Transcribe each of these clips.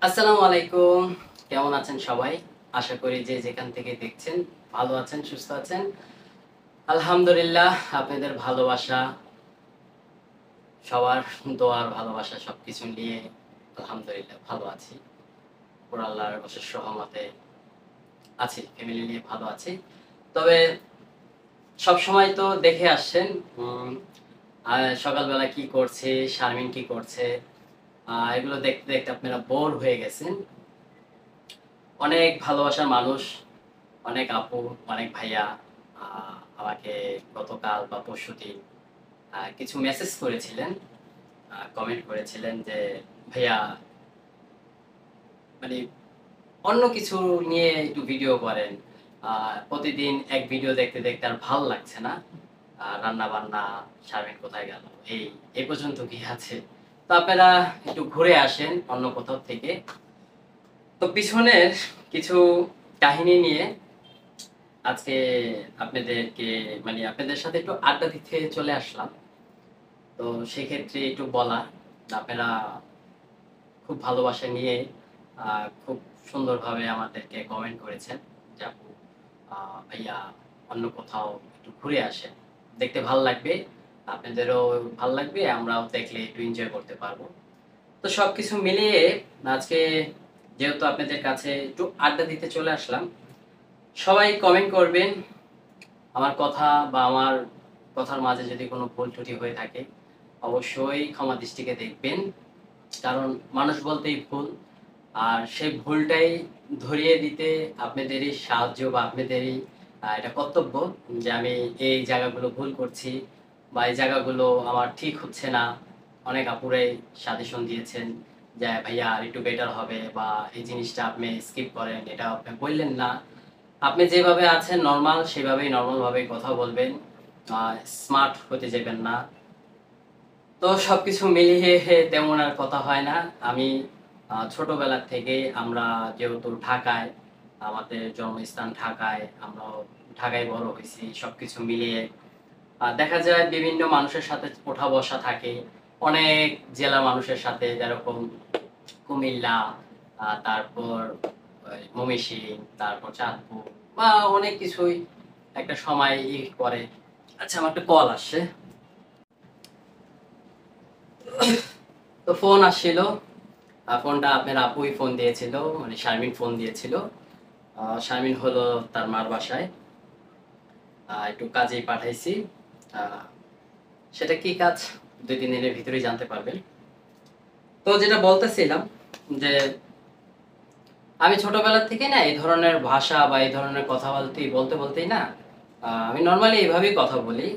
আসসালামু আলাইকুম। কেমন আছেন সবাই? আশা করি যে যেখান থেকে দেখছেন ভালো আছেন, সুস্থ আছেন। আলহামদুলিল্লাহ আপনাদের ভালোবাসা, সবার দোয়ার ভালোবাসা সবকিছু নিয়ে আলহামদুলিল্লাহ ভালো আছি। উপর আল্লাহর অশেষ রহমতে আছি, ফ্যামিলি নিয়ে ভালো আছি। তবে সবসময় তো দেখে আসছেন উম সকালবেলা কি করছে, শারমিন কি করছে, এগুলো দেখতে, দেখতে আপনারা বোর হয়ে গেছেন। অনেক ভালোবাসার মানুষ, অনেক আপু, অনেক ভাইয়া আ আমাকে গতকাল বা পরশুদিন কিছু মেসেজ করেছিলেন, কমেন্ট করেছিলেন যে, "ভাইয়া মানে অন্য কিছু নিয়ে একটু ভিডিও করেন। আ প্রতিদিন এক ভিডিও দেখতে, দেখতে আর ভাল লাগছে না। রান্না-বান্না, শারমিন কোথায় গেল? এই পর্যন্ত কি আছে? তো আপনারা একটু ঘুরে আসেন অন্য কোথাও থেকে।" তো পিছনের কিছু কাহিনী নিয়ে আজকে আপনাদেরকে আপনাদের সাথে একটু আড্ডা দিতে চলে আসলাম। তো সেক্ষেত্রে একটু বলা, আপনারা খুব ভালোবাসা নিয়ে আ খুব সুন্দরভাবে আমাদেরকে কমেন্ট করেছেন যে, "আপু আ ভাইয়া অন্য কোথাও একটু ঘুরে আসেন। দেখতে ভাল লাগবে। আপনাদেরও ভাল লাগবে, আমরাও দেখলে একটু এনজয় করতে পারবো।" তো সবকিছু মিলিয়ে আজকে যেহেতু আপনাদের কাছে একটু আড্ডা দিতে চলে আসলাম, সবাই কমেন্ট করবেন। আমার কথা বা আমার কথার মাঝে যদি কোনো ভুল ত্রুটি হয়ে থাকে, অবশ্যই ক্ষমা দৃষ্টিতে দেখবেন। কারণ মানুষ বলতেই ভুল। আর সেই ভুলটাই ধরিয়ে দিতে আপনাদেরই সাহায্য বা আপনাদেরই এটা কর্তব্য যে আমি এই জায়গাগুলো ভুল করছি বা এই জায়গাগুলো আমার ঠিক হচ্ছে না। অনেক আপুরাই সাজেশন দিয়েছেন যে, "ভাইয়া আরেকটু বেটার হবে" বা "এই জিনিসটা আপনি স্কিপ করেন, এটা আপনি বললেন না।" আপনি যেভাবে আছেন নরমাল সেভাবেই নরমাল ভাবে কথা বলবেন। আ স্মার্ট হতে যাবেন না। তো সবকিছু মিলিয়ে তেমন আর কথা হয় না। আমি ছোটবেলা থেকেই আমরা যেহেতু ঢাকায়, আমাদের জন্মস্থান ঢাকায়, আমরাও ঢাকায় বড় হইছি। সবকিছু মিলিয়ে দেখা যায় বিভিন্ন মানুষের সাথে ওঠা-বসা থাকে। অনেক জেলার মানুষের সাথে যেরকম কুমিল্লা, তারপর ময়মনসিংহ, তারপর চাঁদপুর বা অনেক কিছুই একটা সময় করে। আচ্ছা আমার একটা কল আসছে। তো ফোন আসছিল। ফোনটা আপনার আপুই ফোন দিয়েছিল, মানে শারমিন ফোন দিয়েছিল। শারমিন হলো তার মার বাসায়। একটু কাজেই পাঠাইছি। আ সেটা কি কাজ ২-৩ দিনের ভিতরেই জানতে পারবেন। তো যেটা বলতেছিলাম যে আমি ছোটবেলা থেকেই না এই ধরনের ভাষা বা এই ধরনের কথা বলতেই না আমি নরমালি এভাবেই কথা বলি।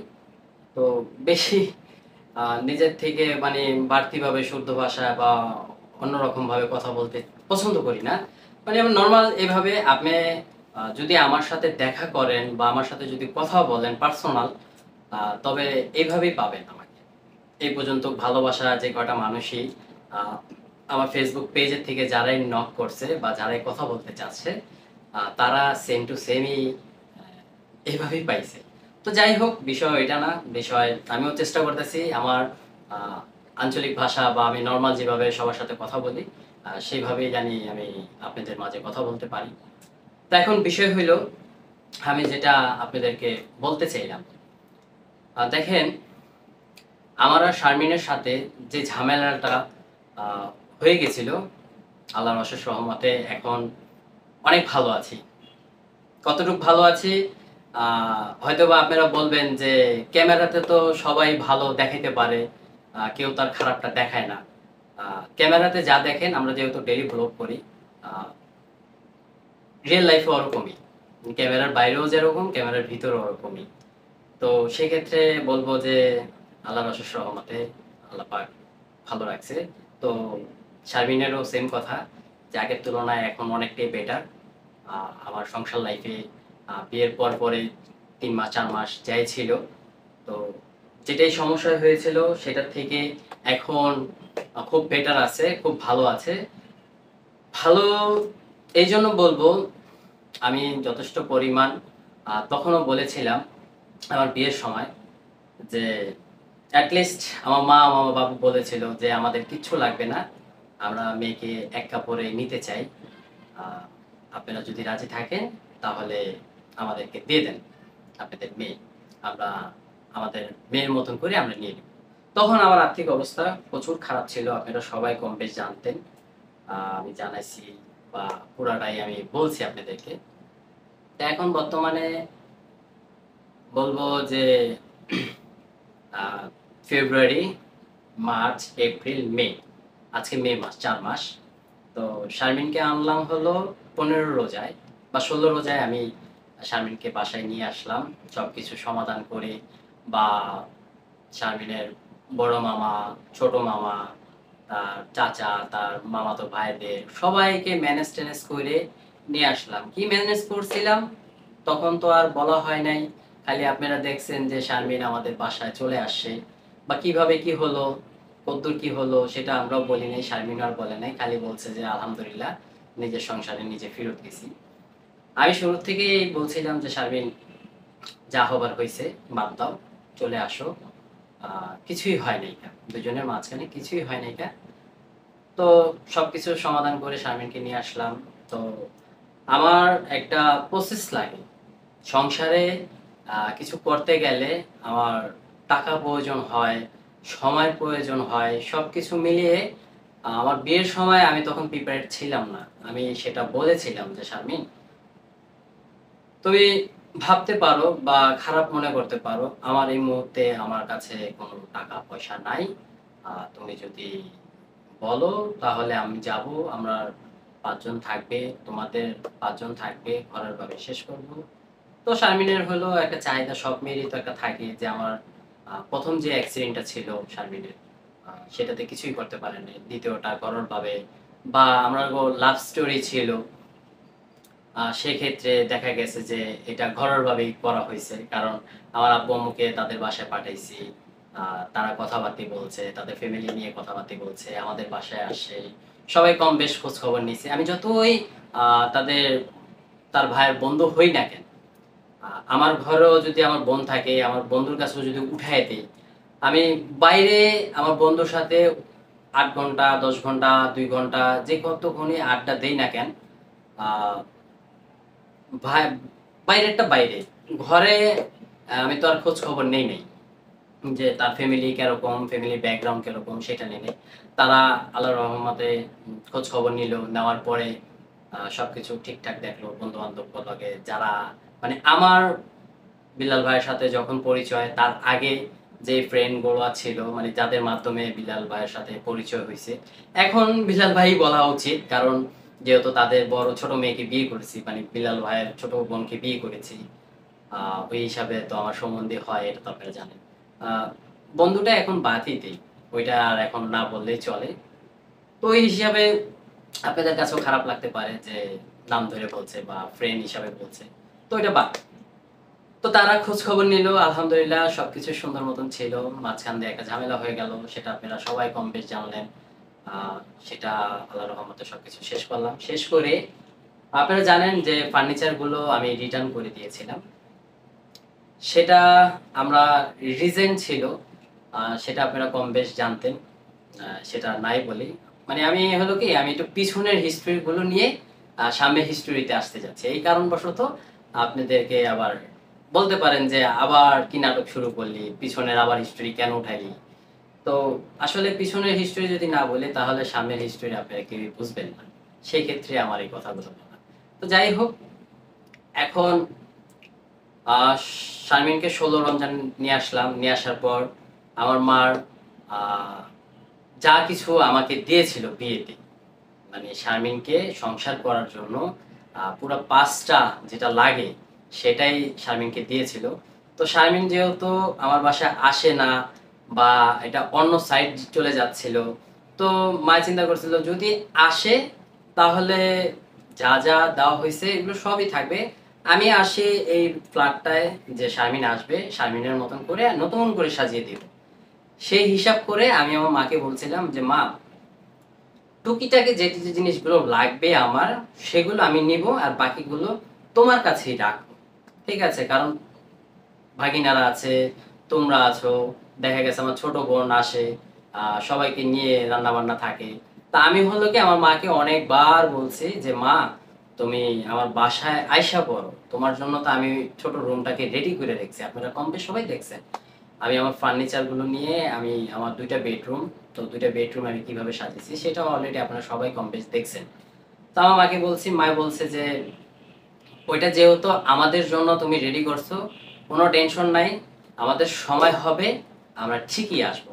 তো বেশি নিজের থেকে বাড়তিভাবে শুদ্ধ ভাষা বা অন্যরকমভাবে কথা বলতে পছন্দ করি না। মানে আমি নরমাল এভাবে আপনি যদি আমার সাথে দেখা করেন বা আমার সাথে যদি কথা বলেন পার্সোনাল তবে এইভাবেই পাবেন আমাকে। এই পর্যন্ত ভালোবাসা যে কয়টা মানুষই আ আমার Facebook পেজের থেকে যারাই নক করছে বা যারাই কথা বলতে চাচ্ছে, তারা সেম টু সেমই এভাবেই পাইছে। তো যাই হোক বিষয় এটা না। বিষয় আমিও চেষ্টা করতেছি আমার আ আঞ্চলিক ভাষা বা আমি নরমাল যেভাবে সবার সাথে কথা বলি, সেভাবেই জানি আমি আপনাদের মাঝে কথা বলতে পারি। তো এখন বিষয় হইল আমি যেটা আপনাদেরকে বলতে চাইলাম। দেখেন আমার আর শারমিনের সাথে যে ঝামেলাটা আ হয়ে গেছিল, আল্লাহর অশেষ রহমতে এখন অনেক ভালো আছি। কতটুক ভালো আছি আ হয়তোবা আপনারা বলবেন যে, "ক্যামেরাতে তো সবাই ভালো দেখাইতে পারে। কেউ তার খারাপটা দেখায় না।" আ ক্যামেরাতে যা দেখেন আমরা যেহেতু ডেইলি ভ্লগ করি, আ রিয়াল লাইফ এও ওরকমই। ক্যামেরার বাইরেও যেরকম, ক্যামেরার ভিতরেও ওরকমই। তো সেক্ষেত্রে বলব যে আল্লাহর অশেষ রহমতে আল্লাহ পাক ভালো রাখছে। তো শারমিনেরও সেম কথা যে আগের তুলনায় এখন অনেকটাই বেটার। আ আমার সংসার লাইফে বিয়ের পরে ৩ মাস ৪ মাস যাই ছিল। তো যেটাই সমস্যা হয়েছিল সেটার থেকে এখন খুব বেটার আছে, খুব ভালো আছে। ভালো এইজন্য বলব আমি যথেষ্ট পরিমাণ তখনও বলেছিলাম আমার বিয়ের সময় যে এট লিস্ট আমার মা, আমার বাবু বলেছিল যে, "আমাদের কিচ্ছু লাগবে না। আমরা মেয়েকে এক কাপড়ে নিতে চাই। আপনারা যদি রাজি থাকেন তাহলে আমাদেরকে দিয়ে দেন আপনাদের মেয়ে। আমরা আমাদের মেয়ের মতন করে আমরা নিয়ে নিব। তখন আমার আর্থিক অবস্থা প্রচুর খারাপ ছিল। আপনারা সবাই কম বেশ জানতেন। আমি জানাইছি বা পুরাটাই আমি বলছি আপনাদেরকে। তো এখন বর্তমানে বলবো যে ফেব্রুয়ারি, মার্চ, এপ্রিল, মে, আজকে মে মাস, 4 মাস। তো শারমিনকে আনলাম হলো 15 রোজায় বা 16 রোজায় আমি শারমিনকে বাসায় নিয়ে আসলাম সবকিছু সমাধান করে, বা শারমিনের বড় মামা, ছোট মামা, তার চাচা, তার মামাতো ভাইদের সবাইকে ম্যানেজ ট্যানেজ করে নিয়ে আসলাম। কি ম্যানেজ করছিলাম তখন তো আর বলা হয় নাই। খালি আপনারা দেখছেন যে শারমিন আমাদের বাসায় চলে আসছে, বা কিভাবে কি হলো, কদ্দুর কি হলো সেটা আমরাও বলি নাই, শারমিন আর বলে নাই। খালি বলছে যে আলহামদুলিল্লাহ নিজের সংসারে নিজে ফেরত গেছি। আমি শুরু থেকেই বলছিলাম যে শারমিন যা হবার হয়েছে বাদ দাও, চলে আসো। কিছুই হয় নাই, দুজনের মাঝখানে কিছুই হয় নাই। তো সবকিছু সমাধান করে শারমিনকে নিয়ে আসলাম। তো আমার একটা প্রসেস লাগে সংসারে, কিছু করতে গেলে আমার টাকা প্রয়োজন হয়, সময় প্রয়োজন হয়, সবকিছু মিলিয়ে আমার বিয়ের সময় আমি তখন প্রিপেয়ার্ড ছিলাম না। আমি সেটা বলেছিলাম যে শারমিন, তুমি ভাবতে পারো বা খারাপ মনে করতে পারো আমার এই মুহূর্তে আমার কাছে কোনো টাকা পয়সা নাই। তুমি যদি বলো তাহলে আমি যাব। আমরা 5 জন থাকবে, তোমাদের 5 জন থাকবে, ঘরের ভাবে শেষ করব। তো শারমিনের হলো একটা চাহিদা, সব মেয়েরই তো একটা থাকে যে আমার প্রথম যে অ্যাক্সিডেন্টটা ছিল শারমিনের, সেটাতে কিছুই করতে পারেনি। দ্বিতীয়টা ঘরোর ভাবে, বা আমরা লাভ স্টোরি ছিল, সেক্ষেত্রে দেখা গেছে যে এটা ঘরোরভাবেই করা হয়েছে। কারণ আমার আব্বু-আম্মুকে তাদের বাসায় পাঠাইছি। তারা কথাবার্তা বলছে, তাদের ফ্যামিলি নিয়ে কথাবার্তা বলছে, আমাদের বাসায় আসে। সবাই কম বেশ খোঁজ খবর নিছে। আমি যতই তাদের তার ভাইয়ের বন্ধু হই না কেন, আমার ঘরেও যদি আমার বোন থাকে, আমার বন্ধুর কাছেও যদি উঠায় দেই, আমি বাইরে আমার বন্ধুর সাথে ৮ ঘন্টা, ১০ ঘন্টা, ২ ঘন্টা যে কতক্ষণই আড্ডা দেই না কেন, আ ভাই বাইরেরটা বাইরে। ঘরে আমি তো আর খোঁজ খবর নেই নাই। যে তার ফ্যামিলি কিরকম, ফ্যামিলি ব্যাকগ্রাউন্ড কিরকম সেটা নেই নাই। তারা আল্লাহর রহমতে খোঁজ খবর নিল। নেওয়ার পরে সবকিছু ঠিকঠাক দেখলো। বন্ধু-বান্ধব লগে যারা মানে আমার বিলাল ভাইয়ের সাথে যখন পরিচয়, তার আগে যে ফ্রেন্ড গুলো ছিল, মানে যাদের মাধ্যমে বিলাল ভাইয়ের সাথে পরিচয় হইছে। এখন বিলাল ভাই বলা উচিত, কারণ যেহেতু তাদের বড় ছোট মেয়েকে বিয়ে করেছি, মানে বিলাল ভাইয়ের ছোট বোনকে বিয়ে করেছি। ওই হিসাবে তো আমার সম্বন্ধে হয়, এটা তো আপনারা জানেন। আহ, বন্ধুটা এখন বাদই দেই, ওইটা আর এখন না বললেই চলে। তো ওই হিসাবে আপনাদের কাছেও খারাপ লাগতে পারে যে নাম ধরে বলছে বা ফ্রেন্ড হিসাবে বলছে, তো এটা বাদ। তো তারা খোঁজ খবর নিল, আলহামদুলিল্লাহ সবকিছু সুন্দর মতন ছিল। মাঝখান দিয়ে একটা ঝামেলা হয়ে গেল, সেটা আপনারা সবাই কম বেশ জানলেন। আহ, সেটা আল্লাহর রহমতে সবকিছু শেষ করলাম। শেষ করে আপনারা জানেন যে ফার্নিচার গুলো আমি রিটার্ন করে দিয়েছিলাম। সেটা আমরা রিজন ছিল, সেটা আপনারা কম বেশ জানতেন। সেটা নাই বলি, মানে আমি হলো কি আমি একটু পিছনের হিস্ট্রি গুলো নিয়ে সামনের হিস্ট্রিতে আসতে যাচ্ছি। এই কারণবশত আপনাদেরকে আবার বলতে পারেন যে আবার কি নাটক শুরু করলি, পিছনের আবার হিস্ট্রি কেন উঠাইলি। তো আসলে পিছনের হিস্ট্রি যদি না বলি তাহলে সামনের হিস্ট্রি আপনারা কেউই বুঝবেন না। সেই ক্ষেত্রে আমার এই কথাগুলো বলা। তো যাই হোক, এখন আহ শারমিনকে 16 রমজান নিয়ে আসলাম। নিয়ে আসার পর আমার মার আহ, যা কিছু আমাকে দিয়েছিল বিয়েতে, মানে শারমিনকে সংসার করার জন্য পুরো 5টা যেটা লাগে সেটাই শারমিনকে দিয়েছিল। তো শারমিন যেহেতু আমার বাসায় আসে না, বা এটা অন্য সাইড চলে যাচ্ছিল, তো মা চিন্তা করছিল যদি আসে তাহলে যা যা দেওয়া হয়েছে এগুলো সবই থাকবে। আমি আসি এই ফ্ল্যাটটায়, যে শারমিন আসবে শারমিনের মতন করে নতুন করে সাজিয়ে দিব। সেই হিসাব করে আমি আমার মাকে বলছিলাম যে মা, টুকিটাকি যে যে জিনিসগুলো লাগবে আমার, সেগুলো আমি নিব আর বাকিগুলো তোমার কাছেই রাখবো। ঠিক আছে? কারণ ভাগিনারা আছে, তোমরা আছো, দেখা গেছে আমার ছোট বোন আসে, সবাইকে নিয়ে রান্না বান্না থাকে। তা আমি হলো কি আমার মাকে অনেকবার বলছি যে মা তুমি আমার বাসায় আইসা পড়ো, তোমার জন্য তো আমি ছোট রুমটাকে রেডি করে রেখেছি, আপনারা কম বেশ সবাই দেখছেন। আমি আমার ফার্নিচার গুলো নিয়ে আমি আমার 2টা বেডরুম, তো 2টা বেডরুম আমি কিভাবে সাজিয়েছি সেটাও অলরেডি আপনারা সবাই কম বেশ দেখছেন। তো আমার মাকে বলছি, মা বলছে যে ওইটা যেহেতু আমাদের জন্য তুমি রেডি করছো, কোনো টেনশন নাই, আমাদের সময় হবে, আমরা ঠিকই আসবো।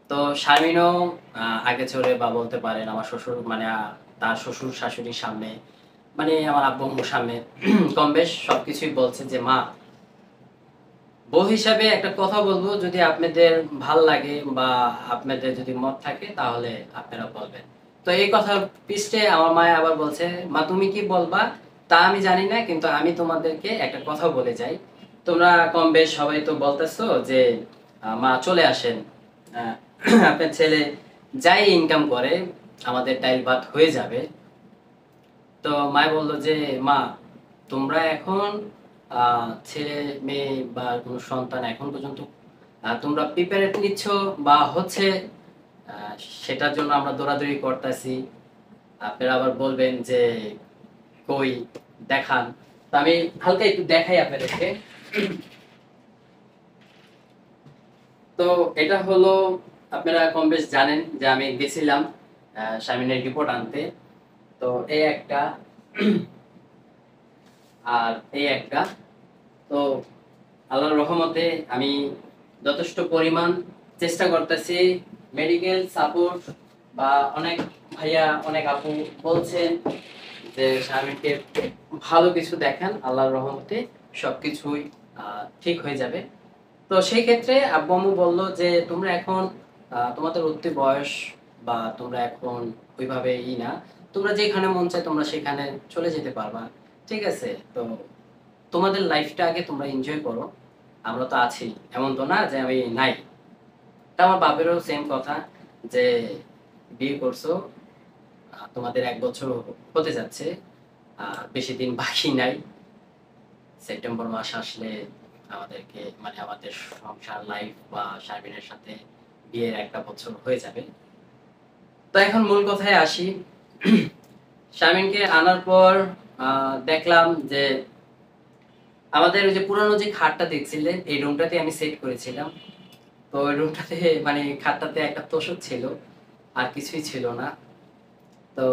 তো শারমিনও আগে চড়ে বা বলতে পারেন আমার শ্বশুর মানে তার শ্বশুর শাশুড়ির সামনে, মানে আমার আব্বু আম্মুর সামনে কম বেশ সবকিছুই বলছে যে মা বউ হিসাবে একটা কথা বলবো, যদি আপনাদের ভাল লাগে বা আপনাদের যদি মত থাকে তাহলে আপনারা বলবেন। তো এই কথার পিছনে আমার মা আবার বলছে মা তুমি কি বলবা তা আমি জানি না, কিন্তু আমি তোমাদেরকে একটা কথা বলে যাই। তোমরা কম বেশ সবাই তো বলতেছো যে মা চলে আসেন, আহ, আপনার ছেলে যাই ইনকাম করে আমাদের ডাইল ভাত হয়ে যাবে। তো মায় বললো যে মা তোমরা এখন ছেলে মেয়ে বা কোনো সন্তান এখন পর্যন্ত তোমরা প্রিপারেট নিচ্ছ বা হচ্ছে, আহ, সেটার জন্য আমরা দৌড়াদৌড়ি করতেছি, আপনারা আবার বলবেন যে কই দেখান। তো আমি হালকা একটু দেখাই আপনাদেরকে। তো এটা হলো, আপনারা কম বেশ জানেন যে আমি গেছিলাম শারমিনের রিপোর্ট আনতে। তো এই একটা আর এই একটা, তো আল্লাহর রহমতে আমি যথেষ্ট পরিমাণ চেষ্টা করতেছি, মেডিকেল সাপোর্ট বা অনেক ভাইয়া অনেক আপু বলছেন যে শারমিনকে ভালো কিছু দেখেন, আল্লাহর রহমতে সবকিছুই ঠিক হয়ে যাবে। তো সেই ক্ষেত্রে আব্বু আম্মু বললো যে তোমরা এখন তোমাদের উঠতি বয়স বা তোমরা এখন ওইভাবে না, তোমরা যেখানে মন চায় তোমরা সেখানে চলে যেতে পারবা, ঠিক আছে। তো তোমাদের লাইফটা আগে তোমরা এনজয় করো, আমরা তো আছি, এমন তো না যে আমি নাই। তা আমার বাপেরও সেম কথা যে বিয়ে করছো, তোমাদের 1 বছর হতে যাচ্ছে, বেশি দিন বাকি নাই, সেপ্টেম্বর মাস আসলে আমাদেরকে মানে আমাদের সংসার লাইফ বা শারমিনের সাথে বিয়ের 1 বছর হয়ে যাবে। তো এখন মূল কথায় আসি। শারমিনকে আনার পর দেখলাম যে আমাদের ওই যে পুরানো যে খাটটা দেখছিলেন এই রুমটাতে আমি সেট করেছিলাম। তো ওই রুমটাতে মানে খাটটাতে একটা তোষক ছিল, আর কিছুই ছিল না। তো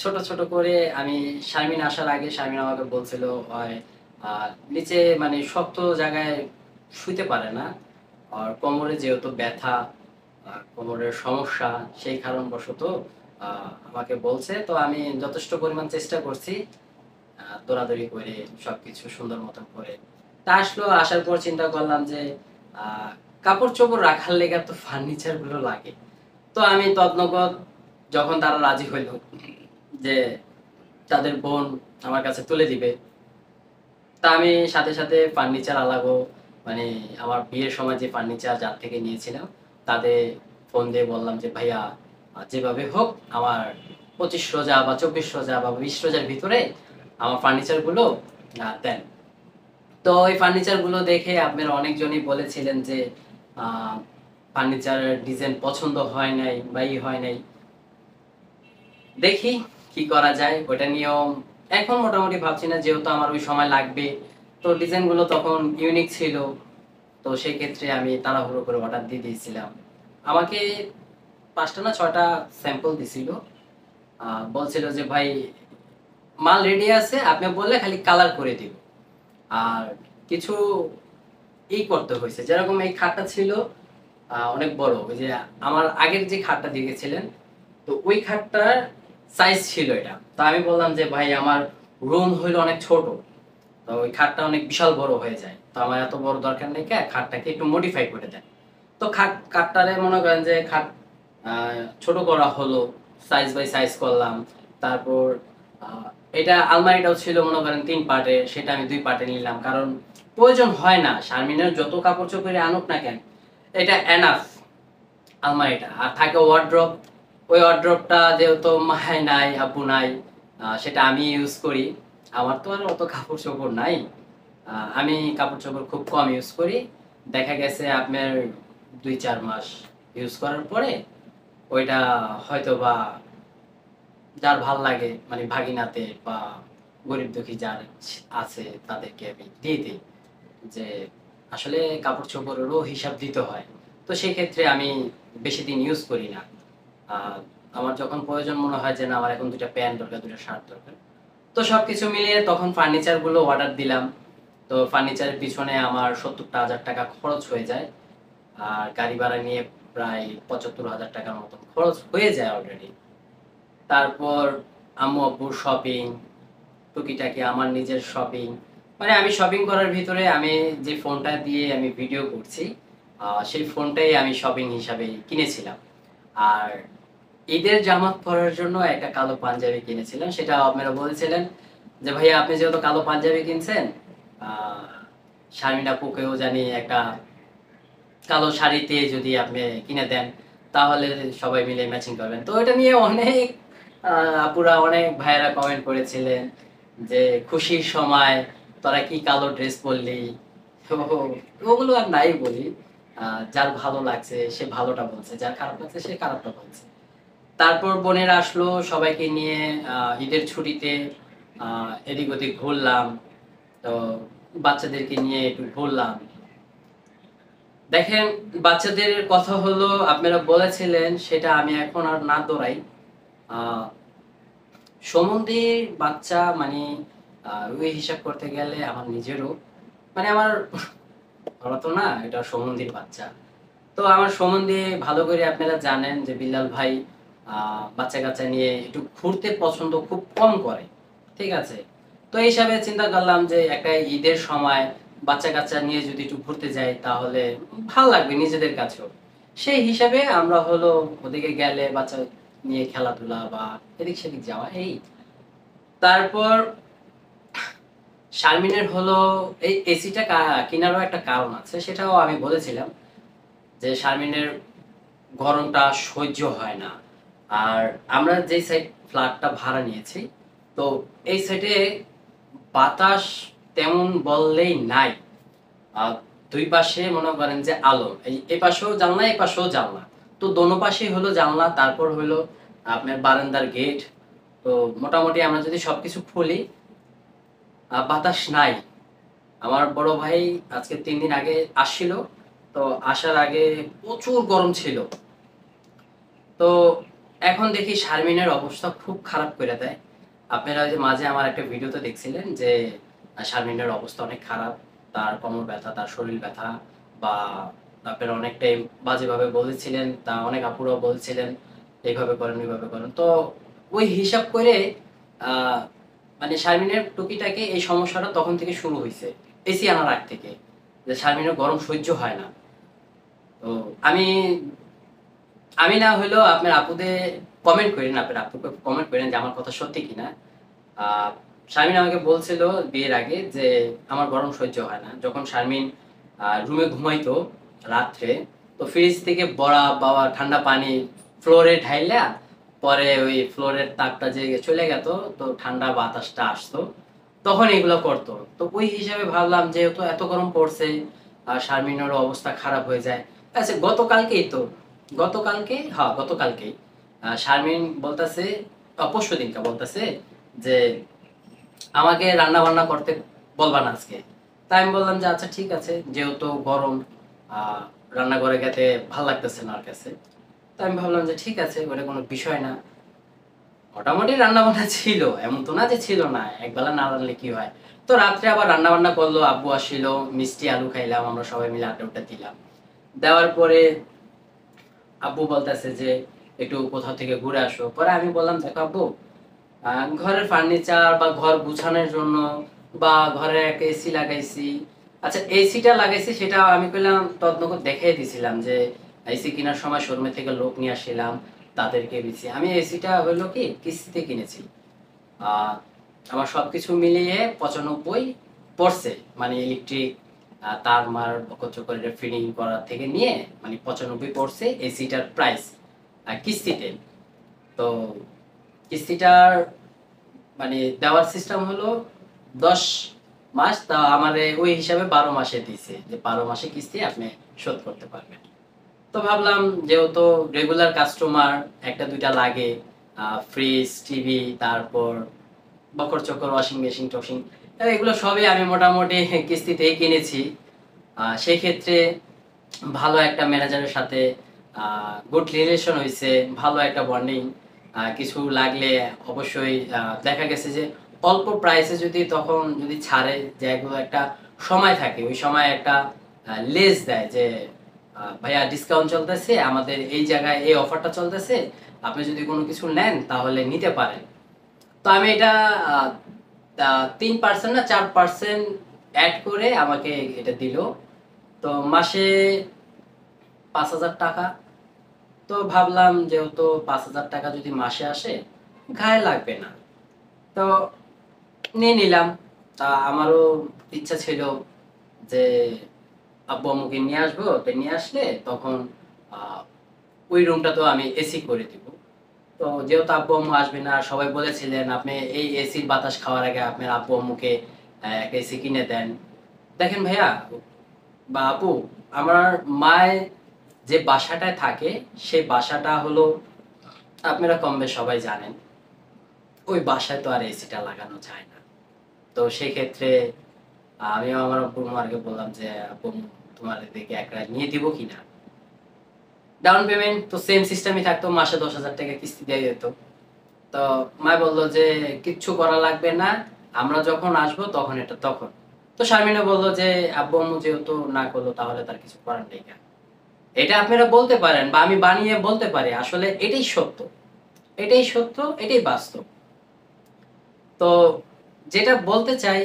ছোট ছোট করে আমি শারমিন আসার আগে শারমিন আমাকে বলছিল হয় নিচে মানে শক্ত জায়গায় শুইতে পারে না, আর কোমরে যেহেতু ব্যথা, কোমরের সমস্যা, সেই কারণবশত আমাকে বলছে। তো আমি যথেষ্ট পরিমাণ চেষ্টা করছি, দৌড়াদৌড়ি করে সবকিছু সুন্দর মতন করে। তা আসলো, আসার পর চিন্তা করলাম যে আহ, কাপড় চোপড় রাখার লেগে তো ফার্নিচার গুলো লাগে। তো আমি তদনগত যখন তারা রাজি হইল যে তাদের বোন আমার কাছে তুলে দিবে, তা আমি সাথে সাথে ফার্নিচার আলাগো মানে আমার বিয়ের সময় যে ফার্নিচার যার থেকে নিয়েছিলাম তাদের ফোন দিয়ে বললাম যে ভাইয়া যেভাবে হোক আমার 25 রোজা বা 24 রোজা বা 20 রোজার ভিতরে আমার ফার্নিচার গুলো দেন। তো ওই ফার্নিচার গুলো দেখে আপনারা অনেকজনই বলেছিলেন যে ফার্নিচারের ডিজাইন পছন্দ হয় নাই বা হয় নাই। দেখি কি করা যায় ওটা নিয়েও এখন মোটামুটি ভাবছি না, যেহেতু আমার ওই সময় লাগবে। তো ডিজাইন গুলো তখন ইউনিক ছিল, তো সেই ক্ষেত্রে আমি তাড়াহুড়ো করে অর্ডার দিয়ে দিয়েছিলাম। আমাকে 5টা না 6টা স্যাম্পল দিছিল, বলছিল যে ভাই মাল রেডি আছে, আপনি বললে খালি কালার করে দিব। আর কিছু করতে হয়েছে, যেরকম এই খাটটা ছিল অনেক বড়, ওই যে আমার আগের যে খাটটা দিয়ে গেছিলেন, তো ওই খাটটার সাইজ ছিল এটা। তো আমি বললাম যে ভাই আমার রুম হইলো অনেক ছোট, তো ওই খাটটা অনেক বিশাল বড় হয়ে যায়, তো আমার এত বড় দরকার নেই, খাটটাকে একটু মডিফাই করে দেন। তো খাটটারে মনে করেন যে খাট ছোট করা হলো, সাইজ বাই সাইজ করলাম। তারপর আহ, এটা আলমারিটাও ছিল মনে করেন 3 পার্টে, সেটা আমি 2 পার্টে নিলাম, কারণ প্রয়োজন হয় না, শারমিনের যত কাপড় চোপড়ে আনুক না কেন এটা এনাফ আলমারিটা। আর থাকে ওয়ার্ড্রপ, ওই ওয়ার্ড্রপটা যেহেতু মায় নাই আব্বু নাই, সেটা আমি ইউজ করি। আমার তো আর অত কাপড় চোপড় নাই, আমি কাপড় চোপড় খুব কম ইউজ করি। দেখা গেছে আপনার 2-4 মাস ইউজ করার পরে ওইটা হয়তো বা যার ভাল লাগে মানে ভাগিনাতে বা গরিব দুঃখী যার আছে তাদেরকে আমি দিয়ে দিই। যে আসলে কাপড় চোপড়েরও হিসাব দিতে হয়। তো সেক্ষেত্রে আমি বেশি দিন ইউজ করি না। আমার যখন প্রয়োজন মনে হয় যে না আমার এখন ২ টা প্যান্ট দরকার, ২ টা শার্ট দরকার। তো সবকিছু মিলিয়ে তখন ফার্নিচার গুলো অর্ডার দিলাম। তো ফার্নিচারের পিছনে আমার ৭০,০০০ টাকা খরচ হয়ে যায়। আর গাড়ি ভাড়া নিয়ে প্রায় ৭৫,০০০ টাকার মতন খরচ হয়ে যায় অলরেডি। তারপর আম্মু আব্বুর শপিং, টুকিটাকি আমার নিজের শপিং। মানে আমি শপিং করার ভিতরে আমি যে ফোনটা দিয়ে আমি ভিডিও করছি, সেই ফোনটাই আমি শপিং হিসাবে কিনেছিলাম। আর ঈদের জামাত পরার জন্য একটা কালো পাঞ্জাবি কিনেছিলাম। সেটা আপনারা বলেছিলেন যে, "ভাইয়া আপনি যেহেতু কালো পাঞ্জাবি কিনছেন, আ শারমিন আপুকেও জানি একটা কালো শাড়িতে যদি আপনি কিনে দেন, তাহলে সবাই মিলে ম্যাচিং করবেন।" তো এটা নিয়ে অনেক আ আপুরা, অনেক ভাইয়েরা কমেন্ট করেছিলেন যে, "খুশির সময় তোরা কি কালো ড্রেস পরলি?" তো ওগুলো আর নাই বলি। আ যার ভালো লাগছে সে ভালোটা বলছে, যার খারাপ লাগছে সে খারাপটা বলছে। তারপর বোনেরা আসলো, সবাইকে নিয়ে আ ঈদের ছুটিতে আ এদিক ওদিক ঘুরলাম। তো বাচ্চাদেরকে নিয়ে একটু ঘুরলাম। দেখেন, বাচ্চাদের কথা হলো আপনারা বলেছিলেন সেটা আমি এখন আর না দৌড়াই। আ সমন্ধির বাচ্চা মানে ওই হিসাব করতে গেলে আমার নিজেরও মানে আমার ওরা তো না, এটা সমন্ধির বাচ্চা। তো আমার সম্বন্ধে ভালো করে আপনারা জানেন যে বিল্লাল ভাই বাচ্চা-কাচ্চা নিয়ে একটু ঘুরতে পছন্দ খুব কম করে। ঠিক আছে? তো এই হিসাবে চিন্তা করলাম যে একটা ঈদের সময় বাচ্চা-কাচ্চা নিয়ে যদি একটু ঘুরতে যাই তাহলে ভাল লাগবে নিজেদের কাছেও। সেই হিসাবে আমরা হলো ওদিকে গেলে বাচ্চা নিয়ে খেলাধুলা বা এদিক সেদিক যাওয়া এই। তারপর শারমিনের হলো এই এসিটা কিনারও একটা কারণ আছে। সেটাও আমি বলেছিলাম যে শারমিনের গরমটা সহ্য হয় না। আর আমরা যেই সাইড ফ্ল্যাটটা ভাড়া নিয়েছি, তো এই সাইডে বাতাস তেমন বললেই নাই। আ ২ পাশে মনে করেন যে আলো। এই পাশেও জানলা, এই পাশেও জানলা। তো দোনো পাশেই হলো জানলা, তারপর হলো আপনার বারান্দার গেট। তো মোটামুটি আমরা যদি সবকিছু খুলি, বাতাস নাই। আমার বড় ভাই আজকে ৩ দিন আগে আসছিল। তো আসার আগে প্রচুর গরম ছিল। তো এখন দেখি শারমিনের অবস্থা খুব খারাপ কইরা দেয়। আপনারা ওই যে মাঝে আমার একটা ভিডিওতে দেখছিলেন যে শারমিনের অবস্থা অনেক খারাপ। তার কোমর ব্যথা, তার শরীর ব্যথা বা আপনারা অনেকটাই বাজেভাবে বলেছিলেন। তা অনেক আপুরাও বলছিলেন, "এইভাবে করেন, ওইভাবে করেন।" তো ওই হিসাব করে আ মানে শারমিনের টুকিটাকি এই সমস্যাটা তখন থেকে শুরু হইছে। এসি আনার আগ থেকে। যে শারমিনের গরম সহ্য হয় না। তো আমি আমি না হইলেও আপনার আপুদের কমেন্ট কইরেন, আপনার আপুকে কমেন্ট কইরেন যে আমার কথা সত্যি কিনা। আ শারমিন আমাকে বলছিল বিয়ের আগে যে, "আমার গরম সহ্য হয় না।" যখন শারমিন রুমে ঘুমাইতো রাত্রে, তো ফ্রিজ থেকে বাওয়া ঠান্ডা পানি ফ্লোরে ঢাইলা পরে ওই ফ্লোরের তাপটা যে চলে গেত, তো ঠান্ডা বাতাসটা আসতো। তখন এগুলো করত। তো ওই হিসাবে ভাবলাম যেহেতু এত গরম পড়ছে, শারমিনেরও অবস্থা খারাপ হয়ে যায়। আচ্ছা গতকালকেই তো, গতকালকেই শারমিন বলতাছে, পরশুদিনকা বলতাছে যে, "আমাকে রান্না-বান্না করতে বলবা না আজকে।" তাই আমি বললাম যে, "আচ্ছা ঠিক আছে।" যেহেতু গরম আ রান্নাঘরে গেতে ভাল লাগতেছে না ওর কাছে। তো আমি ভাবলাম যে ঠিক আছে, ওটা কোনো বিষয় না। মোটামুটি রান্না-বান্না ছিল। এমন তো না যে ছিল না। একবেলা না রানলে কি হয়? তো রাত্রে আবার রান্না-বান্না করলো, আব্বু আসছিল, মিষ্টি আলু খাইলাম, আমরা সবাই মিলে আড্ডা-ওড্ডা দিলাম। দেওয়ার পরে আব্বু বলতেছে যে, "একটু কোথাও থেকে ঘুরে আসো।" পরে আমি বললাম, "দেখো আব্বু, আ ঘরের ফার্নিচার বা ঘর গুছানোর জন্য বা ঘরে একটা এসি লাগাইছি। আচ্ছা এসিটা লাগাইছি সেটা আমি কইলাম তদনগর দেখাই দিছিলাম যে এসি কিনার সময় শোরুমে থেকে লোক নিয়ে আসছিলাম, তাদেরকে দিছি। আমি এসিটা হইলো কি কিস্তিতে কিনেছি। আ আমার সবকিছু মিলিয়ে ৯৫ পড়ছে। মানে ইলেকট্রিক তার-মার বকর-চকর এটা ফিটিং করা থেকে নিয়ে মানে ৯৫ পড়ছে এসিটার প্রাইস কিস্তিতে। তো কিস্তিটার মানে দেওয়ার সিস্টেম হলো ১০ মাস। তা আমারে ওই হিসাবে ১২ মাসে দিছে। যে ১২ মাসে কিস্তি আপনি শোধ করতে পারবেন। তো ভাবলাম যেহেতু রেগুলার কাস্টমার একটা দুইটা লাগে, ফ্রিজ, টিভি, তারপর বকর চকর ওয়াশিং মেশিন টশিং, এগুলো সবই আমি মোটামুটি কিস্তিতেই কিনেছি। সেই ক্ষেত্রে ভালো একটা ম্যানেজারের সাথে গুড রিলেশন হয়েছে, ভালো একটা বন্ডিং। কিছু লাগলে অবশ্যই দেখা গেছে যে অল্প প্রাইসে যদি তখন যদি ছাড়ে, যে এগুলো একটা সময় থাকে, ওই সময় একটা লেস দেয় যে ভাইয়া ডিসকাউন্ট চলতেছে, আমাদের এই জায়গায় এই অফারটা চলতেছে, আপনি যদি কোনো কিছু নেন তাহলে নিতে পারেন। তো আমি এটা 3% না 4% অ্যাড করে আমাকে এটা দিল। তো মাসে 5,000 টাকা। তো ভাবলাম যেহেতু 5,000 টাকা যদি মাসে আসে, গায়ে লাগবে না, তো নিয়ে নিলাম। তা আমারও ইচ্ছা ছিল যে আব্বু আম্মুকে নিয়ে আসবো, তো নিয়ে আসলে তখন আহ, ওই রুমটা তো আমি এসি করে দিব। তো যেহেতু আব্বু আম্মু আসবে না, সবাই বলেছিলেন আপনি এই এসির বাতাস খাওয়ার আগে আপনার আব্বু আম্মুকে একটা এসি কিনে দেন। দেখেন ভাইয়া বা আপু, আমার মায়ের যে বাসাটায় থাকে, সেই বাসাটা হলো, আপনারা কম বেশ সবাই জানেন, ওই বাসায় তো আর এসিটা লাগানো যায় না। তো সেক্ষেত্রে আমিও আমার আব্বু আম্মুকে বললাম যে আব্বু আম্মু, তোমার এদিকে একটা নিয়ে দিব কিনা। ডাউন পেমেন্ট তো সেম সিস্টেমই থাকতো, মাসে 10,000 টাকা কিস্তি দিয়ে যেত। তো মা বললো যে কিচ্ছু করা লাগবে না, আমরা যখন আসবো তখন এটা তখন। তো শারমিনও বললো যে আব্বু আম্মু যেহেতু না করলো, তাহলে তার কিছু করার নেই। এটা আপনারা বলতে পারেন বা আমি বানিয়ে বলতে পারি, আসলে এটাই সত্য, এটাই সত্য, এটাই বাস্তব। তো যেটা বলতে চাই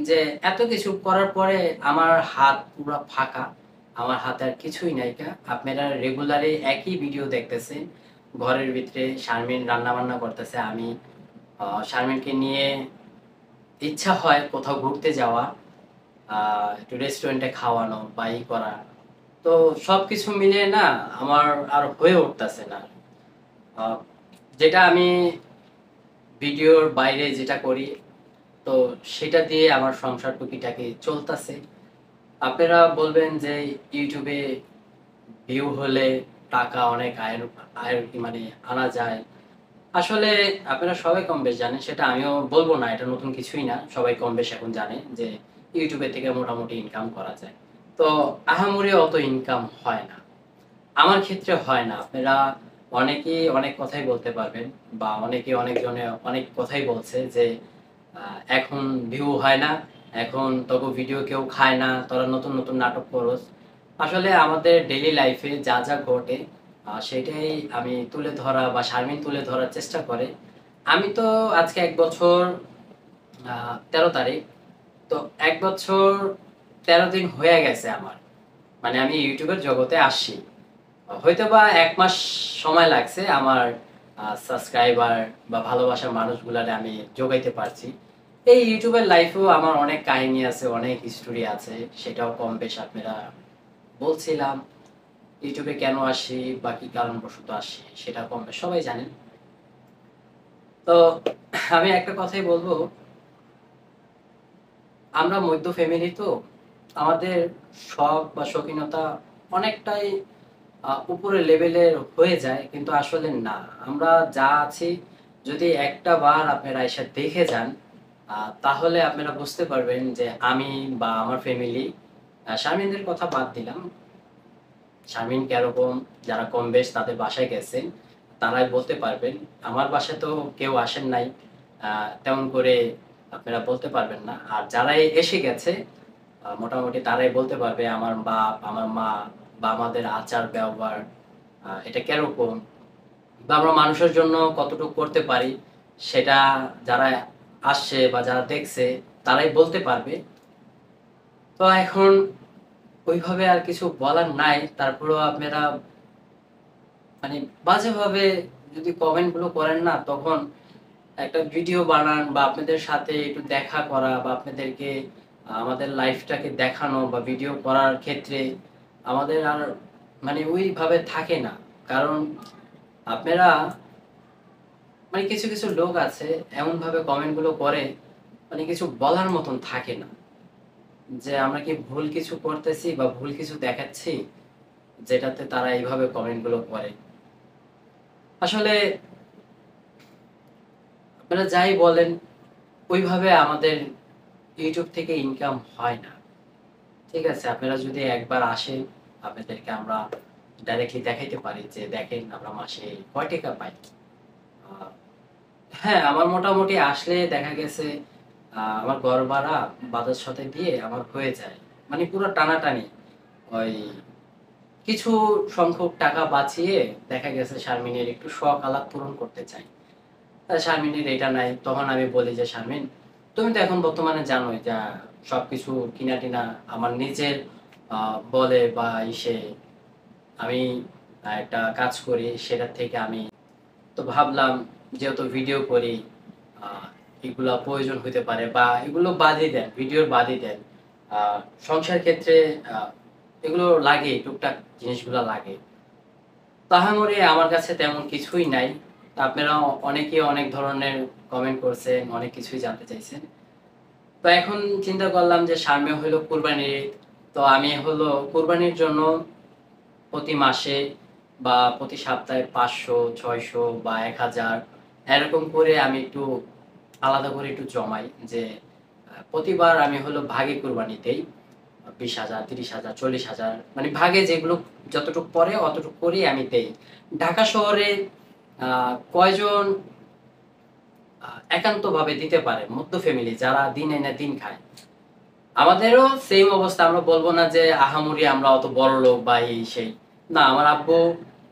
যে এত কিছু করার পরে আমার হাত পুরো ফাঁকা, আমার হাতে আর কিছুই নাই। আপনারা রেগুলারলি একই ভিডিও দেখতেছেন, ঘরের ভিতরে শারমিন রান্না বান্না করতেছে, আমি শারমিনকে নিয়ে ইচ্ছা হয় কোথাও ঘুরতে যাওয়া, একটু রেস্টুরেন্টে খাওয়ানো বা ই করা। তো সবকিছু মিলিয়ে না আমার আর হয়ে উঠতেছে না। আহ, যেটা আমি ভিডিওর বাইরে যেটা করি, তো সেটা দিয়ে আমার সংসার টুকিটাকি চলতেছে। আপনারা বলবেন যে ইউটিউবে ভিউ হলে টাকা অনেক আয়ের আয়ের মানে আনা যায়। আসলে আপনারা সবাই কম বেশ জানেন, সেটা আমিও বলবো না, এটা নতুন কিছুই না, সবাই কম বেশ এখন জানে যে ইউটিউবে থেকে মোটামুটি ইনকাম করা যায়। তো আহামরি অত ইনকাম হয় না, আমার ক্ষেত্রে হয় না। আপনারা অনেকেই অনেক কথাই বলতে পারবেন, বা অনেকে অনেকজনে অনেক কথাই বলছে যে এখন ভিউ হয় না, এখন তবু ভিডিও কেউ খায় না, তোরা নতুন নতুন নাটক করস। আসলে আমাদের ডেইলি লাইফে যা যা ঘটে সেটাই আমি তুলে ধরা বা শারমিন তুলে ধরার চেষ্টা করে। আমি তো আজকে 1 বছর 13 তারিখ, তো 1 বছর 13 দিন হয়ে গেছে আমার, মানে আমি ইউটিউবের জগতে আসছি। হয়তো বা 1 মাস সময় লাগছে আমার সাবস্ক্রাইবার বা ভালোবাসার মানুষগুলারে আমি যোগাইতে পারছি। এই ইউটিউবের লাইফেও আমার অনেক কাহিনী আছে, অনেক হিস্টোরি আছে, সেটাও কম বেশ আপনারা বলছিলাম। ইউটিউবে কেন আসি বা কি কারণবশত আসি সেটা কম বেশ সবাই জানেন। তো আমি একটা কথাই বলবো, আমরা মধ্য ফ্যামিলি, তো আমাদের শখ বা শৌখিনতা অনেকটাই উপরের লেভেলের হয়ে যায়, কিন্তু আসলে না। আমরা যা আছি, যদি একটা বার আপনারা এসে দেখে যান, তাহলে আপনারা বুঝতে পারবেন যে আমি বা আমার ফ্যামিলি, শারমিনদের কথা বাদ দিলাম, শারমিন কেরকম, যারা কম বেশ তাদের বাসায় গেছেন তারাই বলতে পারবেন। আমার বাসায় তো কেউ আসেন নাই, তেমন করে আপনারা বলতে পারবেন না। আর যারাই এসে গেছে মোটামুটি তারাই বলতে পারবে আমার বাপ, আমার মা বা আমাদের আচার ব্যবহার এটা কিরকম, বা আমরা মানুষের জন্য কতটুকু করতে পারি, সেটা যারা আসছে বা যারা দেখছে তারাই বলতে পারবে। তো এখন ওইভাবে আর কিছু বলার নাই, তারপরেও আপনারা মানে বাজেভাবে যদি কমেন্ট গুলো করেন না, তখন একটা ভিডিও বানান বা আপনাদের সাথে একটু দেখা করা বা আপনাদেরকে আমাদের লাইফটাকে দেখানো বা ভিডিও করার ক্ষেত্রে আমাদের আর মানে ওইভাবে থাকে না। কারণ আপনারা মানে কিছু কিছু লোক আছে এমন ভাবে কমেন্ট গুলো করে, মানে কিছু বলার মতন থাকে না, যে আমরা কি ভুল কিছু করতেছি বা ভুল কিছু দেখাচ্ছি। যেটাতে তারা এইভাবে কমেন্টগুলো করে। আসলে আপনারা যাই বলেন, ওইভাবে আমাদের ইউটিউব থেকে ইনকাম হয় না। ঠিক আছে? আপনারা যদি একবার আসেন, আপনাদেরকে আমরা ডাইরেক্টলি দেখাইতে পারি যে দেখেন আমরা মাসে কয় টাকা পাই। আ হ্যাঁ, আমার মোটামুটি আসলে দেখা গেছে আমার ঘর ভাড়া, বাজার সদাই দিয়ে আমার হয়ে যায়। মানে পুরো টানাটানি। ওই কিছু সংখ্যক টাকা বাঁচিয়ে দেখা গেছে শারমিনের একটু শখ আহ্লাদ পূরণ করতে চাই। শারমিনের এটা নাই। তখন আমি বলি যে, "শারমিন, তুমি তো এখন বর্তমানে জানোই যে সবকিছু কিনা-টিনা আমার নিজের আ বলে বা ইসে আমি একটা কাজ করি, সেটার থেকে আমি তো ভাবলাম যেহেতু ভিডিও করি, আ এগুলা প্রয়োজন হইতে পারে বা এগুলো বাদই দেন, ভিডিওর বাদই দেন। আ সংসার ক্ষেত্রে আ এগুলো লাগেই, টুকটাক জিনিসগুলা লাগে। তাহামরি আমার কাছে তেমন কিছুই নাই। আপনারা অনেকেই অনেক ধরনের কমেন্ট করছেন, অনেক কিছুই জানতে চাইছেন। তো এখন চিন্তা করলাম যে সামনে হইলো কুরবানির ঈদ। তো আমি হলো কুরবানির জন্য প্রতি মাসে বা প্রতি সপ্তাহে ৫০০, ৬০০ বা ১,০০০ এরকম করে আমি একটু আলাদা করে একটু জমাই যে প্রতিবার আমি হলো ভাগে কুরবানি দেই। ২০,০০০, ৩০,০০০, ৪০,০০০ মানে ভাগে যেগুলো যতটুক পড়ে অতটুক করেই আমি দেই। ঢাকা শহরে আ কয়জন একান্তভাবে দিতে পারে মধ্য ফ্যামিলি যারা দিন এনে দিন খায়। আমাদেরও সেইম অবস্থা। আমরা বলব না যে আহামরি আমরা অত বড়লোক বা এই সেই। না, আমার আব্বু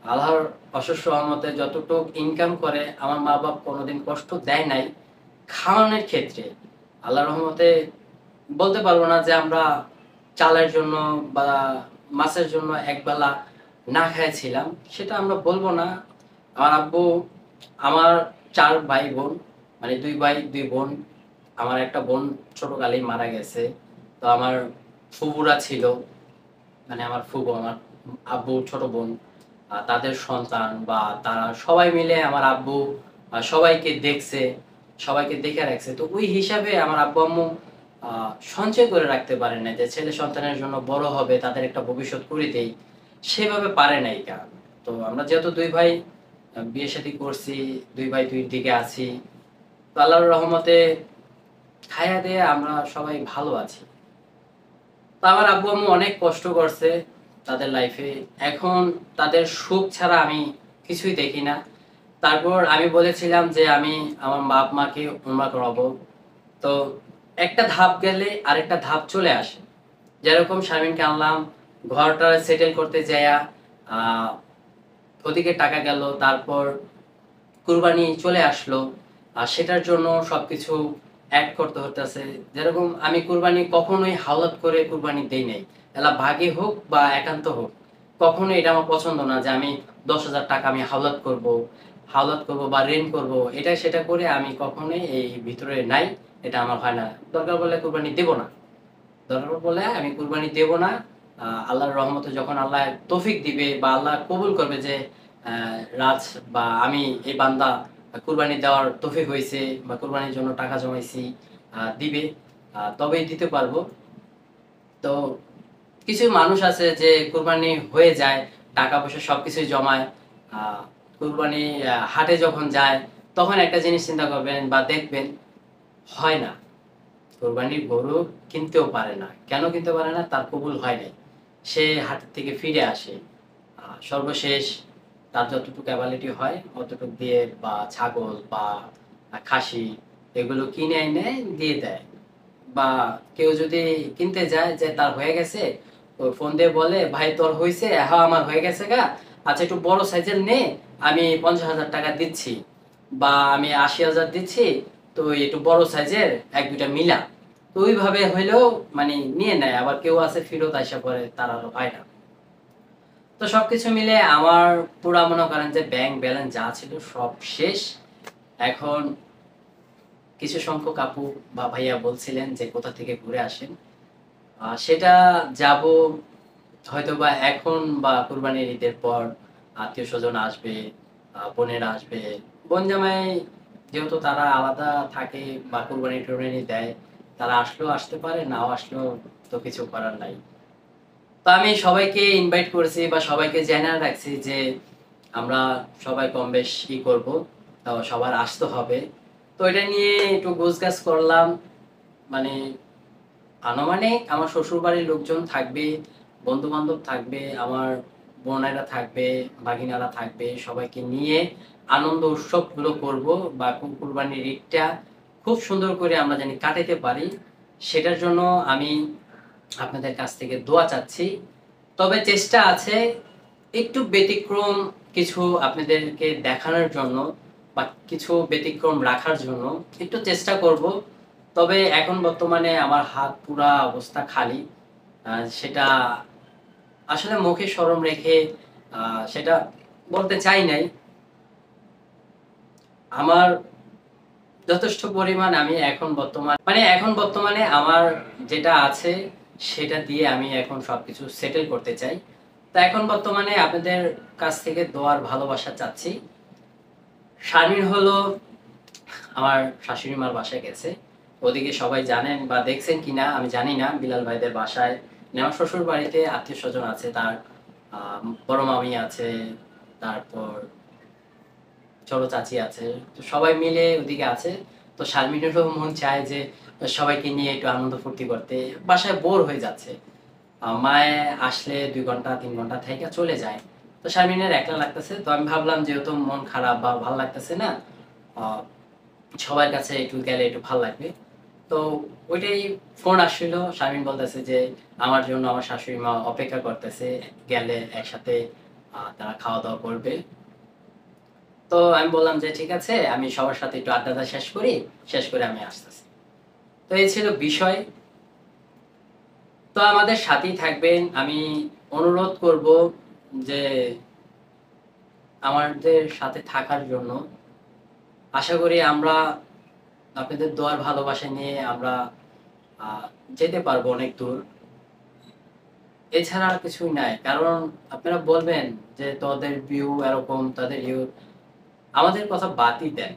আল্লাহর অশেষ রহমতে যতটুক ইনকাম করে আমার মা-বাপ কোনদিন কষ্ট দেয় নাই খাওয়ানোর ক্ষেত্রে। আল্লাহর রহমতে বলতে পারব না যে আমরা চালের জন্য বা মাছের জন্য একবেলা না খেয়ে ছিলাম। সেটা আমরা বলব না। আমার আব্বু আমার ৪ ভাই-বোন মানে ২ ভাই ২ বোন। আমার একটা বোন ছোটকালেই মারা গেছে। তো আমার ফুফুরা ছিল। মানে আমার ফুফু, আমার আব্বুর ছোট বোন, তাদের সন্তান বা তারা সবাই মিলে আমার আব্বু সবাইকে দেখছে, সবাইকে দেখে রাখছে। তো ওই হিসাবে আমার আব্বু-আম্মু আ সঞ্চয় করে রাখতে পারে নাই যে ছেলে সন্তানের জন্য বড় হবে, তাদের একটা ভবিষ্যৎ করে দেই। সেভাবে পারে নাইকা। তো আমরা যেহেতু ২ ভাই বিয়ে-শাদী করছি, ২ ভাই ২ দিকে আছি। তো আল্লাহর রহমতে খাইয়া-দেয়ে আমরা সবাই ভালো আছি। তো আমার আব্বু-আম্মু অনেক কষ্ট করছে তাদের লাইফে। এখন তাদের সুখ ছাড়া আমি কিছুই দেখি না। তারপর আমি বলেছিলাম যে আমি আমার বাপ-মাকে উমরা করাবো। তো একটা ধাপ গেলে আরেকটা ধাপ চলে আসে। যেরকম শারমিনকে আনলাম, ঘরটা সেটেল করতে যাইয়া আ ওদিকে টাকা গেল। তারপর কুরবানি চলে আসলো। সেটার জন্য সবকিছু এড করতে হইতাছে। যেরকম আমি কুরবানি কখনোই হাওলাত করে কুরবানি দেই নাই। এলা ভাগে হোক বা একান্ত হোক। কখনোই এটা আমার পছন্দ না যে আমি ৳১০,০০০ আমি হাওলাত করব বা ঋণ করব। এটা সেটা করে আমি কখনোই এই ভিতরে নাই। এটা আমার হয় না। দরকার পড়লে কুরবানি দেব না। দরকার পড়লে আমি কুরবানি দেব না। আল্লাহর রহমতে যখন আল্লাহ তৌফিক দিবে বা আল্লাহ কবুল করবে যে অ্যা রাজ বা আমি এই বান্দা কুরবানি দেওয়ার তৌফিক হইছে বা কুরবানির জন্য টাকা জমাইছি দিবে তবেই দিতে পারবো। তো কিছু মানুষ আছে যে কুরবানি হয়ে যায়, টাকা-পয়সা সবকিছুই জমায়। আ কুরবানি হাটে যখন যায় তখন একটা জিনিস চিন্তা করবেন বা দেখবেন, হয় না। কোরবানির গরু কিনতেও পারে না। কেন কিনতে পারে না? তার কবুল হয় নাই। সে হাট থেকে ফিরে আসে। সর্বশেষ তার যতটুকু ক্যাপাবিলিটি হয় অতটুক দিয়ে বা ছাগল বা খাসি এগুলো কিনে এনে দিয়ে দেয়। বা কেউ যদি কিনতে যায় যে তার হয়ে গেছে, তো ফোন দিয়ে বলে, "ভাই তোর হইছে?" "হ্যাঁ, আমার হয়ে গেছে গা। আচ্ছা একটু বড় সাইজের নে, আমি ৳৫০,০০০ দিচ্ছি বা আমি ৳৮০,০০০ দিচ্ছি। তুই একটু বড় সাইজের ১-২ টা মিলা।" তো ওইভাবে হইলেও মানে নিয়ে নেয়। আবার কেউ আছে ফেরত আইসা পরে তার আর হয় না। তো সবকিছু মিলে আমার পুরা মনে করেন যে ব্যাংক ব্যালেন্স যা ছিল সব শেষ। এখন কিছু সংখ্যক আপু বা ভাইয়া বলছিলেন যে কোথা থেকে ঘুরে আসেন। সেটা যাবো হয়তোবা এখন বা কুরবানির ঈদের পর আত্মীয়স্বজন আসবে, বোনেরা আসবে। বোন-জামাই যেহেতু তারা আলাদা থাকে বা কুরবানি-টুরবানি দেয়, তারা আসলেও আসতে পারে, নাও আসলেও তো কিছু করার নাই। তো তো আমি সবাইকে ইনভাইট করেছি বা সবাইকে জানিয়ে রাখছি যে আমরা সবাই কম বেশ করব, তো সবার আসতে হবে। তো এটা নিয়ে একটু গোছগাছ করলাম, মানে আনুমানিক আমার শ্বশুরবাড়ির লোকজন থাকবে, বন্ধু বান্ধব থাকবে, আমার বোনেরা থাকবে, ভাগিনারা থাকবে, সবাইকে নিয়ে আনন্দ উৎসবগুলো করব বা কুরবানির ঈদটা খুব সুন্দর করে আমরা জানি কাটাতে পারি, সেটার জন্য আমি আপনাদের কাছ থেকে দোয়া চাচ্ছি। তবে চেষ্টা আছে একটু ব্যতিক্রম কিছু আপনাদেরকে দেখানোর জন্য বা কিছু ব্যতিক্রম রাখার জন্য একটু চেষ্টা করব। তবে এখন বর্তমানে আমার হাত পুরা অবস্থা খালি, সেটা আসলে মুখে শরম রেখে সেটা বলতে চাই নাই। আমার যথেষ্ট পরিমাণ আমি এখন বর্তমানে আমার যেটা আছে সেটা দিয়ে আমি এখন সবকিছু সেটেল করতে চাই। তো এখন বর্তমানে আপনাদের কাছ থেকে দোয়ার ভালোবাসা চাচ্ছি। শারমিন হলো আমার শাশুড়ি মার বাসায় গেছে, ওদিকে সবাই জানেন বা দেখছেন কিনা আমি জানি না। বিলাল ভাইদের বাসায় আমার শ্বশুর বাড়িতে আত্মীয় স্বজন আছে, তার বড় মামি আছে, তারপর ছোট চাচি আছে, তো সবাই মিলে ওদিকে আছে। তো শারমিনেরও মন চায় যে সবাইকে নিয়ে একটু আনন্দ ফুর্তি করতে, বাসায় বোর হয়ে যাচ্ছে। মায়ে আসলে 2 ঘন্টা 3 ঘন্টা থেকে চলে যায়। তো শারমিনের একলা লাগতেছে, তো আমি ভাবলাম যেহেতু মন খারাপ বা ভালো লাগতেছে না, আহ, সবার কাছে একটু গেলে একটু ভালো লাগবে। তো ওইটাই ফোন আসছিল, শারমিন বলতেছে যে আমার জন্য আমার শাশুড়ি মা অপেক্ষা করতেছে, গেলে একসাথে তারা খাওয়া দাওয়া করবে। তো আমি বললাম যে ঠিক আছে, আমি সবার সাথে একটু আড্ডাটা শেষ করি, শেষ করে আমি আসতেছি। তো এই ছিল বিষয়। তো আমাদের সাথেই থাকবেন, আমি অনুরোধ করব যে আমাদের সাথে থাকার জন্য। আশা করি আমরা আপনাদের দোয়ার ভালোবাসা নিয়ে আমরা আহ, যেতে পারবো অনেক দূর। এছাড়া আর কিছুই নাই, কারণ আপনারা বলবেন যে তোদের ভিউ এরকম, তাদের ভিউ, আমাদের কথা বাদই দেন।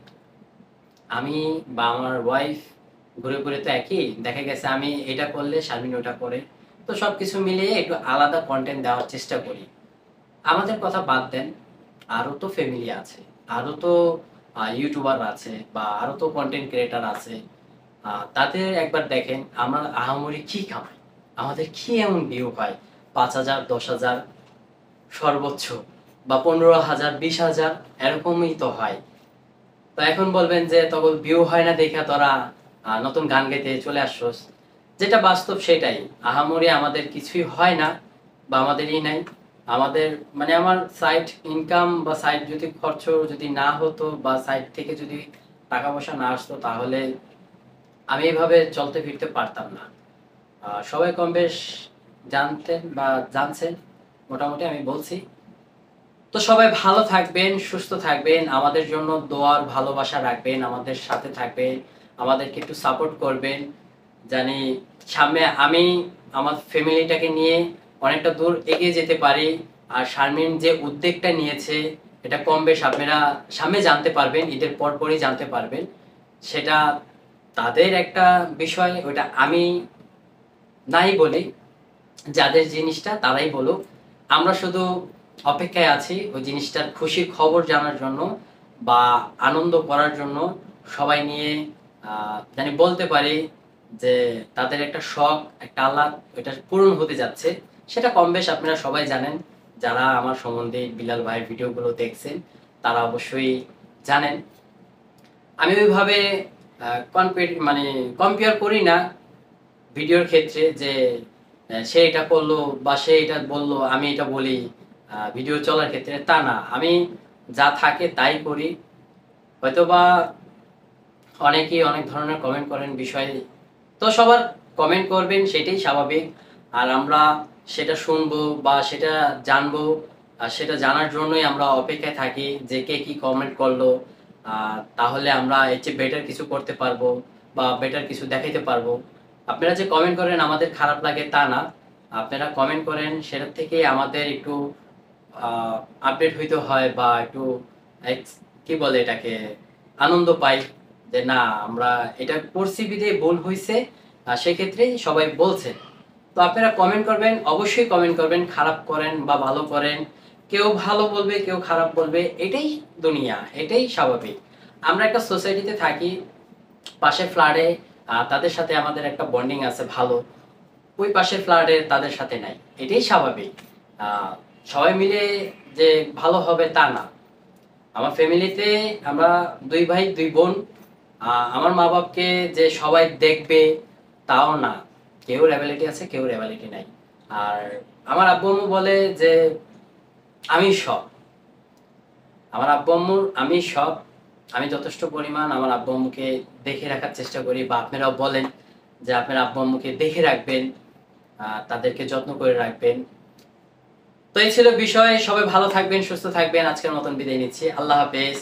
আমি বা আমার ওয়াইফ ঘুরে ঘুরে তো একই, দেখা গেছে আমি এটা করলে শারমিন ওটা করে, তো সবকিছু মিলিয়ে একটু আলাদা কন্টেন্ট দেওয়ার চেষ্টা করি। আমাদের কথা বাদ দেন, আরো তো ফ্যামিলি আছে, আরো তো ইউটিউবার আছে বা আরো তো কন্টেন্ট ক্রিয়েটার আছে। তাদের একবার দেখেন আমরা আহামরি কি কামাই, আমাদের কি এমন ভিউ হয়, 5,000 10,000 সর্বোচ্চ, বা 15,000 20,000 এরকমই তো হয়। তো এখন বলবেন যে তখন ভিউ হয় না দেখা তোরা নতুন গান গাইতে চলে আসছস, যেটা বাস্তব সেটাই। আহামরি আমাদের কিছুই হয় না বা আমাদেরই নাই। আমাদের মানে আমার সাইড ইনকাম বা সাইড যদি খরচ যদি না হতো বা সাইড থেকে যদি টাকা পয়সা না আসতো, তাহলে আমি এভাবে চলতে ফিরতে পারতাম না। সবাই কম বেশ জানতেন বা জানছেন, মোটামুটি আমি বলছি। তো সবাই ভালো থাকবেন, সুস্থ থাকবেন, আমাদের জন্য দোয়ার ভালোবাসা রাখবেন, আমাদের সাথে থাকবেন, আমাদেরকে একটু সাপোর্ট করবেন, জানি সামনে আমি আমার ফ্যামিলিটাকে নিয়ে অনেকটা দূর এগিয়ে যেতে পারি। আর শারমিন যে উদ্যোগটা নিয়েছে, এটা কম বেশ আপনারা সামনে জানতে পারবেন, ঈদের পরপরই জানতে পারবেন। সেটা তাদের একটা বিষয়, ওটা আমি নাই বলি, যাদের জিনিসটা তারাই বলুক। আমরা শুধু অপেক্ষায় আছি ওই জিনিসটার খুশির খবর জানার জন্য বা আনন্দ করার জন্য, সবাই নিয়ে জানি বলতে পারি যে তাদের একটা শখ, একটা আহ্লাদ ওইটা পূরণ হতে যাচ্ছে। সেটা কম বেশ আপনারা সবাই জানেন, যারা আমার সম্বন্ধে বিলাল ভাইয়ের ভিডিওগুলো দেখছেন তারা অবশ্যই জানেন। আমি ওইভাবে মানে কম্পেয়ার করি না ভিডিওর ক্ষেত্রে যে সে এটা করলো বা সে এটা বললো আমি এটা বলি। ভিডিও চলার ক্ষেত্রে তা না, আমি যা থাকে তাই করি। হয়তোবা অনেকেই অনেক ধরনের কমেন্ট করেন বিষয়ে, তো সবার কমেন্ট করবেন সেটাই স্বাভাবিক। আর আমরা সেটা শুনবো বা সেটা জানবো, আর সেটা জানার জন্যই আমরা অপেক্ষায় থাকি যে কে কি কমেন্ট করলো। তাহলে আমরা এর চেয়ে বেটার কিছু করতে পারবো বা বেটার কিছু দেখাইতে পারবো। আপনারা যে কমেন্ট করেন আমাদের খারাপ লাগে তা না, আপনারা কমেন্ট করেন সেটার থেকে আমাদের একটু আপডেট হইতে হয় বা একটু কি বলে এটাকে, আনন্দ পাই যে না আমরা এটা করছি বিধে ভুল হয়েছে, সেক্ষেত্রে সবাই বলছে। তো আপনারা কমেন্ট করবেন, অবশ্যই কমেন্ট করবেন, খারাপ করেন বা ভালো করেন, কেউ ভালো বলবে কেউ খারাপ বলবে, এটাই দুনিয়া, এটাই স্বাভাবিক। আমরা একটা সোসাইটিতে থাকি, পাশে ফ্ল্যাটে তাদের সাথে আমাদের একটা বন্ডিং আছে ভালো, ওই পাশে ফ্ল্যাটে তাদের সাথে নাই, এটাই স্বাভাবিক। আহ, সবাই মিলে যে ভালো হবে তা না। আমার ফ্যামিলিতে আমরা 2 ভাই 2 বোন। আমার মা বাপকে যে সবাই দেখবে তাও না, কেউ রেবেলিটি আছে কেউ রেবেলিটি নাই। আর আমার আব্বু আম্মু বলে যে আমি সব, আমার আব্বু আম্মুর আমি সব। আমি যথেষ্ট পরিমাণ আমার আব্বু আম্মুকে দেখে রাখার চেষ্টা করি, বা আপনারাও বলেন যে আপনার আব্বু আম্মুকে দেখে রাখবেন, তাদেরকে যত্ন করে রাখবেন। তো এই ছিল বিষয়। সবাই ভালো থাকবেন, সুস্থ থাকবেন। আজকের মতন বিদায় নিচ্ছি। আল্লাহ হাফেজ।